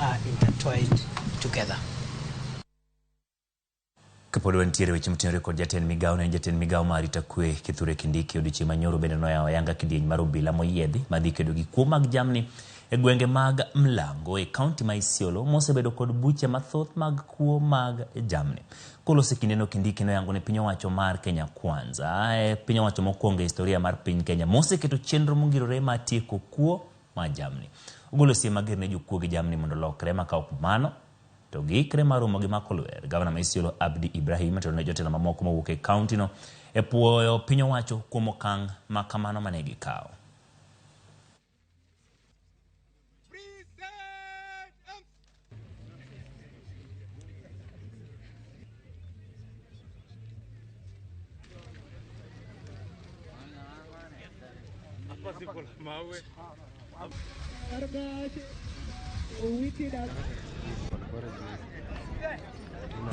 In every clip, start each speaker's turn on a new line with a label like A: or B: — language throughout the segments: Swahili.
A: are intertwined together.
B: Kapolo ntiere weche mtenore kod jatend migao marita kwe Kithure Kindiki odichi manyoro bende noya wayanga kidieny mar obila moyiedhi madhi kedo gi kuo mag jamni e gwenge mag Mlango e kaunti ma Isiolo mosebedo kod buche mathoth mag kuo mag jamni. Kolose kindeno Kindiki noyango ne piny owacho mar Kenya Kwanza piny owacho mokwongo historia mar piny Kenya moseketo chenro mongirore mar tieko kuo ma jamni. Ogolo siem mager ne jokuo gi jamni mondo lokre ma kaok mano to gikre maromo gi makolwer. Gavana ma Isiolo Abdi Ibrahim to ne jotelo mamoko mowuok e kaunti no e puoyo piny owacho kuom okang' ma kamano mane gikawo.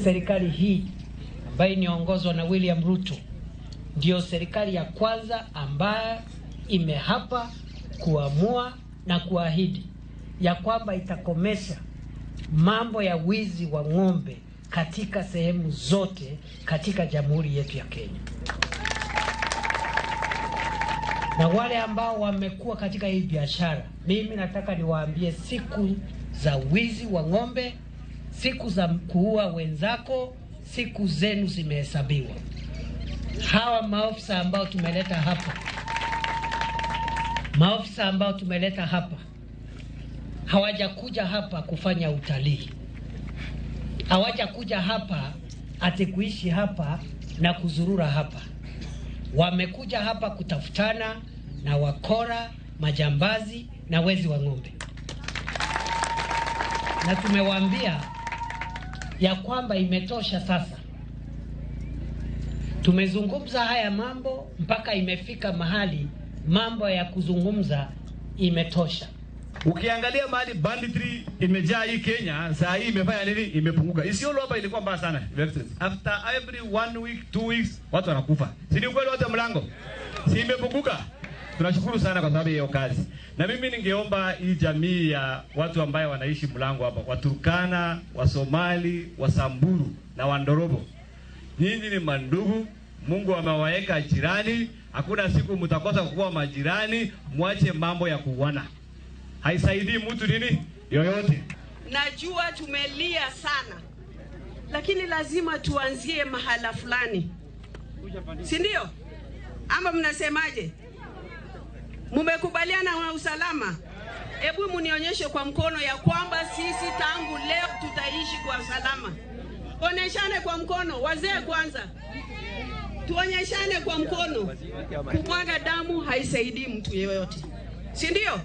A: Serikali hii ambayo inaongozwa na William Ruto ndio serikali ya kwanza ambayo imehapa kuamua na kuahidi ya kwamba itakomesha mambo ya wizi wa ng'ombe katika sehemu zote katika jamhuri yetu ya Kenya. Na wale ambao wamekuwa katika hii biashara, mimi nataka niwaambie siku za wizi wa ng'ombe, siku za kuua wenzako, siku zenu zimehesabiwa. Hawa maofisa ambao tumeleta hapa, hawajakuja hapa kufanya utalii. Hawajakuja hapa ati kuishi hapa na kuzurura hapa. Wamekuja hapa kutafutana na wakora, majambazi na wezi wa ng'ombe. Na tumewaambia ya kwamba imetosha sasa. Tumezungumza haya mambo mpaka imefika mahali mambo ya kuzungumza imetosha.
C: Ukiangalia mahali banditry imejaa hii Kenya, saa hii imefanya nini? Imepunguka. Isiolo hapa ilikuwa mbaya sana. After every 1 week, 2 weeks, watu wanakufa. Si ni ukweli wote Mlango? Si imepunguka? Tunashukuru sana kwa sababu ya hiyo kazi. Na mimi ningeomba hii jamii ya watu ambao wanaishi Mlango hapa, Waturkana, Wasomali, Wasamburu na Wandorobo. Nyinyi ni mandugu, Mungu amewaweka jirani, hakuna siku mtakosa kuwa majirani, muache mambo ya kuuana. Haisaidii mtu nini yoyote.
D: Najua tumelia sana, lakini lazima tuanzie mahala fulani. Si ndio? Ama mnasemaje? Mumekubaliana na usalama? Hebu munionyeshe kwa mkono ya kwamba sisi tangu leo tutaishi kwa usalama. Onyeshane kwa mkono, wazee kwanza. Tuonyeshane kwa mkono. Kumwaga damu haisaidii mtu yeyote. Si ndio?